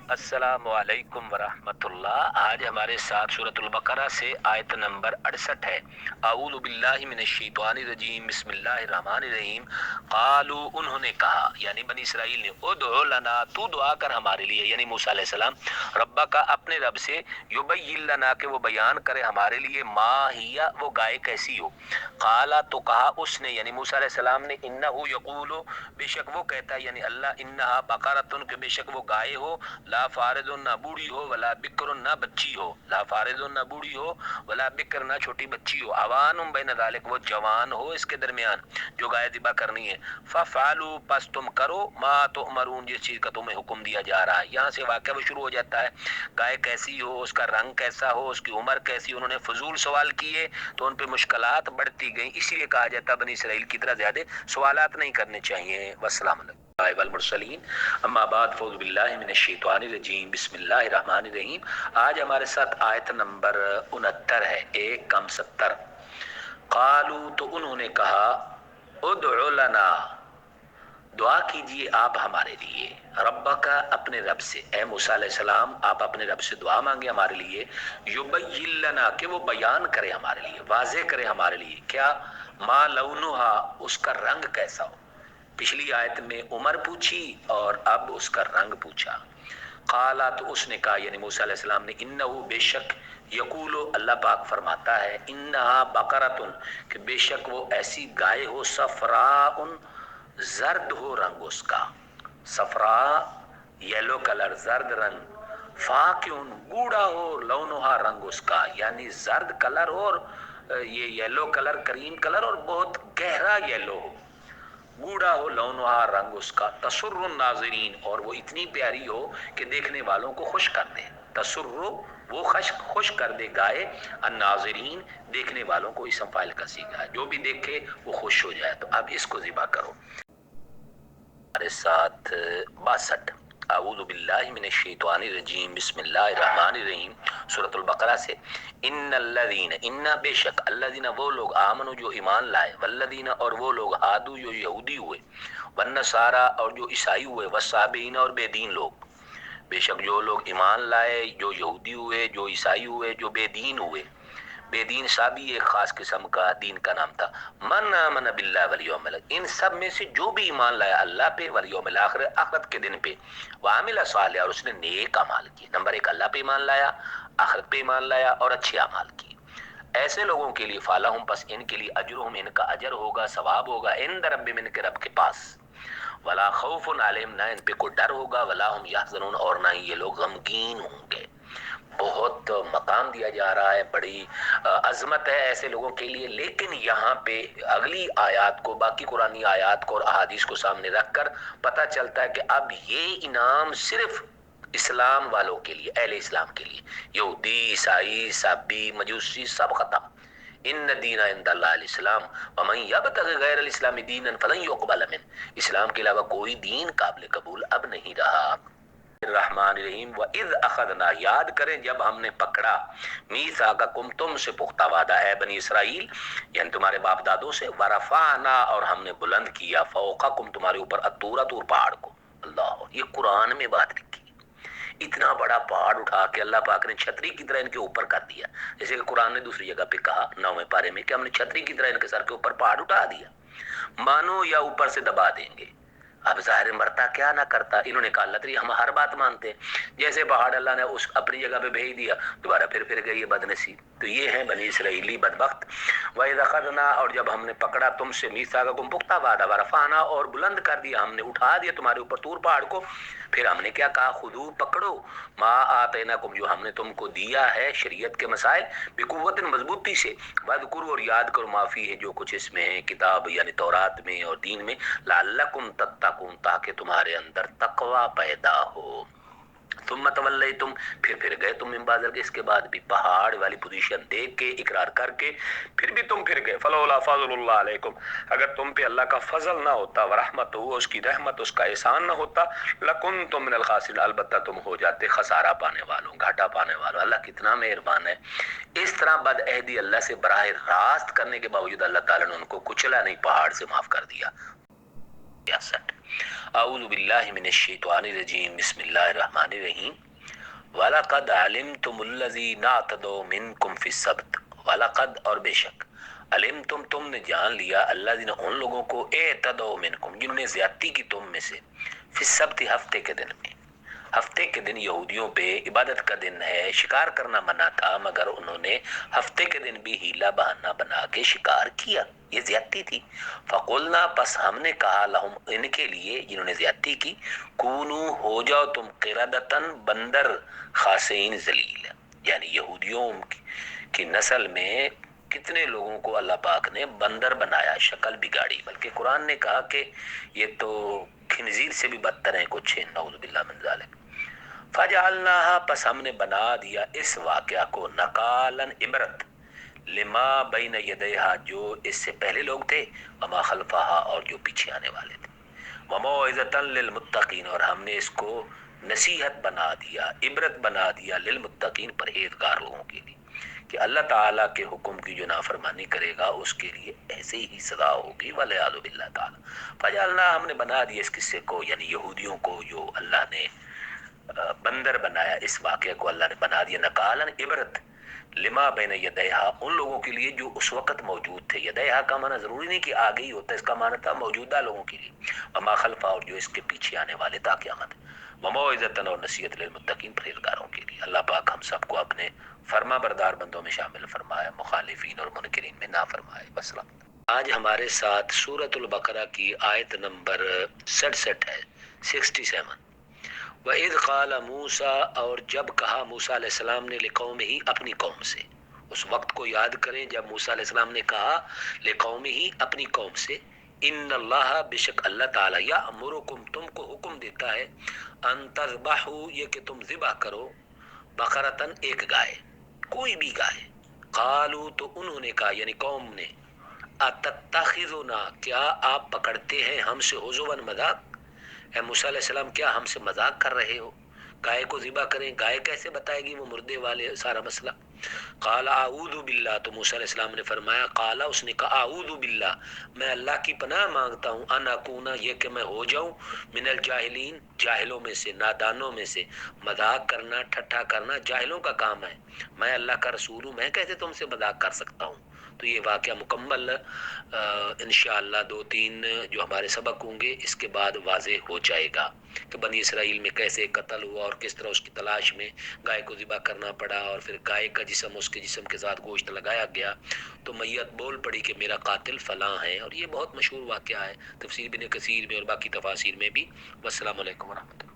अस्सलामु अलैकुम वरहमतुल्लाह। आज हमारे साथ सूरतुल बकरा से आयत नंबर 68 है। अऊज़ु बिल्लाहि मिनश्शैतानिर रजीम, बिस्मिल्लाहिर रहमानिर रहीम। क़ालू, उन्होंने कहा, यानी बनी इसराइल ने, उदउ लना, तू दुआ कर हमारे लिए, यानी मूसा अलैहिस्सलाम, रब्बा का, अपने रब से, युबय्यिन लना, के वो बयान करे हमारे लिए, मा हिया, वो गाय कैसी हो। क़ाला, तो कहा उसने, यानी मूसा अलैहिस्सलाम ने, इन्नहु यक़ूलु, बेशक वो कहता है, यानी अल्लाह, इन्नहा बकरतुन, के बेशक वो गाय हो, ला फारिदुन, ना बूढ़ी हो, वला बिक्रुन, ना बच्ची हो, ला फारिदुन, ना बूढ़ी हो, वला बिक्र, ना छोटी बच्ची हो, अवानुम बैन ज़ालिक, वो जवान हो इसके दरमियान जो गाय ज़िबा करनी है। फफालू, पस तुम करो, मा तुअमरून, जिस चीज का तुम्हें हुक्म दिया जा रहा है। यहाँ से वाक़या वो शुरू हो जाता है, गाय कैसी हो, उसका रंग कैसा हो, उसकी उम्र कैसी। उन्होंने फजूल सवाल किए तो उन पे मुश्किलात बढ़ती गई। इसीलिए कहा जाता बनी इसराइल की तरह ज्यादा सवालात नहीं करने चाहिए। वस्सलाम वल मुरसलीन, अम्मा बाद, फौज़ बिल्लाहि मिनश शैतानिर रजीम, बिस्मिल्लाहिर रहमानिर रहीम। आज हमारे साथ आयत नंबर 69 है, 1 कम 70। कालू, तो उन्होंने कहा, उदउ लना, दुआ कीजिए आप हमारे लिए, रब्बा का, अपने रब से, ए मूसा अलैहिस्सलाम, आप अपने रब से दुआ मांगे हमारे लिए, युबय्यिन लना, कि वो बयान करे हमारे लिए, वाज़े करे हमारे लिए, क्या, मा लौनुहा, उसका रंग कैसा हो। पिछली आयत में उम्र पूछी और अब उसका रंग पूछा। काला, तो उसने कहा, यानी मूसा अलैहिस्सलाम ने, इन्नहु, बेशक, यकूलो, अल्लाह पाक फरमाता है, इन्नहा बकरतुन, कि बेशक वो ऐसी गाय हो, सफराउन, जर्द हो रंग उसका, सफरा, येलो कलर, जर्द रंग, फाक्युन, गूढ़ा हो, लौनुहा, रंग उसका, यानी जर्द कलर और ये येलो कलर, करीम कलर और बहुत गहरा येलो हो, गूढ़ा हो, लौनुहा, रंग उसका, तसुर्रुन नाज़रीन, और वो इतनी प्यारी हो कि देखने वालों को खुश कर दे। तसुर्रु, वो खुश कर दे गाय, अन्नाज़रीन, देखने वालों को, इसम फाइल का सीगा है, जो भी देखे वो खुश हो जाए। तो अब इसको ज़िबा करो। हमारे साथ 62, अऊज़ु बिल्लाहि मिनश शैतानिर रजीम, बिस्मिल्लाहिर रहमानिर रहीम, सूरतुल बकरा से, इन्नल्लज़ीन, इन्ना, बेशक, अल्लज़ीना, वो लोग, आमनु, जो ईमान लाए, वल्लज़ीना, और वो लोग, हादू, जो यहूदी हुए, वन्नसारा, और जो ईसाई हुए, वस्साबीन, और बेदीन लोग, बेशक जो लोग ईमान लाए, जो यहूदी हुए, जो ईसाई हुए, जो बेदीन हुए, बेदीन साबी एक खास किस्म का दीन का नाम था। मन आमन बिल्लाह वल यौमिल, इन सब में से जो भी ईमान लाया अल्लाह पे, वल यौमिल आखिर, आखिरत के दिन पे, व आमिल सालिह, और उसने नेक अमाल किए। नंबर 1, अल्लाह पे ईमान लाया, आखिरत पे ईमान लाया और अच्छे अमाल किए। ऐसे लोगों के लिए, फालाहुम, बस इनके लिए, अजरुहुम, इनका अजर होगा, सवाब होगा, इंद रब्बिहिम, इनके रब के पास, वला खौफुन अलैहिम, ना इन पे कोई डर होगा, वला हुम यहज़नून, और ना ही ये लोग गमगीन होंगे। बहुत मकाम दिया जा रहा है, बड़ी अजमत है ऐसे लोगों के लिए। लेकिन यहाँ पे अगली आयत को, बाकी कुरानी आयत को और अहादीस को सामने रखकर पता चलता है कि अब ये इनाम सिर्फ इस्लाम वालों के लिए, अहले इस्लाम के लिए, यहूदी, ईसाई, साबी, मजूसी, सब खत्म। इन दीना इंदल्लाह इस्लाम, वमन यब्तगि गैरल इस्लामी दीनन फलन युक़बल मिन, इस्लाम के अलावा कोई दीन काबिल कबूल अब नहीं रहा। रहमान रहीम, व इज़ अखदना, याद करें जब हमने पकड़ा, मीसाककुम, तुमसे पुख्ता वादा है, बनी इसराइल, यानी तुम्हारे बाप दादों से, वरफाना, और हमने बुलंद किया, फौकाकुम, तुम्हारे ऊपर, अतूरा, तूर पहाड़ को। अल्लाह, ये कुरान में बात लिखी, इतना बड़ा पहाड़ उठा के अल्लाह पाक ने छतरी की तरह इनके ऊपर कर दिया। जैसे कि कुरान ने दूसरी जगह पे कहा 9वें पारे में कि हमने छतरी की तरह इनके सर के ऊपर पहाड़ उठा दिया, मानो या ऊपर से दबा देंगे। अब जाहिर मरता क्या ना करता, इन्होंने कहा अल्लाह तेरी हम हर बात मानते हैं। जैसे पहाड़ अल्लाह ने उस अपनी जगह पे भेज दिया, दोबारा फिर गई ये बदनसीब। तो ये है बनी इसराइली बदबख्त। वह अखदना, और जब हमने पकड़ा तुमसे, मीसाकुम, पुख्ता वादा, वरफाना, और बुलंद कर दिया, हमने उठा दिया तुम्हारे ऊपर तूर पहाड़ को। फिर हमने क्या कहा, खुदू, पकड़ो, मा आतैनाकुम, जो हमने तुमको दिया है शरीयत के मसाइल, बिकुव्वत, मजबूती से, वज़कुरू, और याद करो, माफी है, जो कुछ इसमें है, किताब यानी तौरात में और दीन में, लअल्लकुम तत्तकून, ताकि तुम्हारे अंदर तकवा पैदा हो। तुम मतवल्लै, तुम फिर गए तुम इम्बाजल के, इसके बाद भी पहाड़ वाली पोजीशन देख के, इकरार करके, फिर भी तुम फिर गए। फलौला फज़लुल्लाह अलैकुम, अगर तुम पे अल्लाह का फजल ना होता, व रहमतहू, उसकी रहमत, उसका एहसान ना होता, लकुंतुम मिनल खासिरीन, अलबत्ता तुम हो जाते खसारा पाने वालों, घाटा पाने वालों। अल्लाह कितना मेहरबान है। इस तरह बदअहदी अल्लाह से बराह रास्त करने के बावजूद अल्लाह ताला ने उनको कुचला नहीं, पहाड़ से माफ कर दिया। 66 अऊज़ु बिल्लाहि मिनश शैतानिर रजीम बिस्मिल्लाहिर रहमानिर रहीम वलक़द अलिमतुमुल्लज़ीना अतदौ मिनकुम फिस्सब्त वलक़द और बेशक अलिम तुमने जान लिया अल्लाज़ीना उन लोगों को एतदौ मिनकुम जिन्होंने ज्यादती की तुम में से फिस्सब्त हफ्ते के दिन में। हफ्ते के दिन यहूदियों पे इबादत का दिन है, शिकार करना मना था, मगर उन्होंने हफ्ते के दिन भी हीला बहाना बना के शिकार किया, ये ज्यादती थी। फकुलना बस हमने कहा लहुम इनके लिए जिन्होंने ज्यादती की, कूनू हो जाओ तुम किरदतन बंदर खासीन जलील, यानी यहूदियों की नस्ल में कितने लोगों को अल्लाह पाक ने बंदर बनाया, शक्ल बिगाड़ी। बल्कि कुरान ने कहा कि ये तो खिंजीर से भी बदतर है कुछ, नऊज़ बिल्लाह मिन ज़ालिक। फजअलनाहा पस हमने बना दिया इस वाक़या को नकालन इबरत लिमा बैन यदैहा जो इससे पहले लोग थे, वमा खल्फहा और जो पीछे आने वाले थे, वमौइज़तन लिलमुत्तकीन और हमने इसको नसीहत बना दिया, इबरत बना दिया लिलमुत्तकीन परहेजगार लोगों के लिए कि अल्लाह ताला के हुक्म की जो नाफरमानी करेगा उसके लिए ऐसे ही सजा होगी। वलियाज़ु बिल्लाह ताला। फजअलना हमने बना दिया इस किस्से को, यानी यहूदियों को जो अल्लाह ने बंदर बनाया, इस वाक़े को अल्लाह ने बना दिया नकालन इबरत लिमा बैन यदैहा उन लोगों के लिए जो उस वक़्त मौजूद थे। यदैहा का माना जरूरी नहीं कि आगे ही होता है, इसका माना था मौजूदा लोगों के लिए, वमा खल्फा और जो इसके पीछे आने वाले ता क़यामत, वमौइज़तन और नसीहत लिलमुत्तकीन परहेज़गारों के लिए। अल्लाह पाक हम सबको अपने फर्मा बरदार बंदों में शामिल फरमाए, मुखालिफिन और मुनकिरीन में ना फरमाए। वस्सलाम। आज हमारे साथ सूरतुल बकरा की आयत नंबर 67 है, 67। वइज़ क़ाल मूसा और जब कहा मूसा अलैहिस्सलाम ने लिकौमिही अपनी कौम से, उस वक्त को याद करें जब मूसा अलैहिस्सलाम ने कहा लिकौमिही अपनी कौम से, इन्नल्लाह बेशक अल्लाह ताला यामुरुकुम तुमको हुक्म देता है, अन तज़बहू ये कि तुम ज़िबह करो, बकरतन एक गाय, कोई भी गाय। क़ालू तो उन्होंने कहा यानी कौम ने, अतत्तखिज़ुना क्या आप पकड़ते हैं हमसे हुज़ुवन मजाक, ए मूसा अलैहिस्सलाम क्या हमसे मजाक कर रहे हो, गाय को ज़िबा करें, गाय कैसे बताएगी वो मुर्दे वाले सारा मसला। काला आऊदु बिल्ला तो मूसा अलैहिस्सलाम ने फरमाया, काला उसने कहा आऊदु बिल्ला मैं अल्लाह की पनाह मांगता हूँ, अन अकूना ये कि मैं हो जाऊँ मिनल जाहिलीन जाहिलों में से, नादानों में से। मजाक करना ठट्ठा करना जाहिलों का काम है, मैं अल्लाह का रसूल हूँ, मैं कैसे तुमसे मजाक कर सकता हूँ। तो ये वाक़या मुकम्मल इंशाअल्लाह 2-3 जो हमारे सबक होंगे इसके बाद वाज़े हो जाएगा कि बनी इसराइल में कैसे कत्ल हुआ और किस तरह उसकी तलाश में गाय को ज़िबा करना पड़ा और फिर गाय का जिस्म उसके जिस्म के साथ गोश्त लगाया गया तो मैयत बोल पड़ी कि मेरा कातिल फ़लाँ है। और ये बहुत मशहूर वाक़या है तफसीर इब्न कसीर में और बाकी तफासिर में भी। वस्सलामु अलैकुम व रहमतुल्लाह।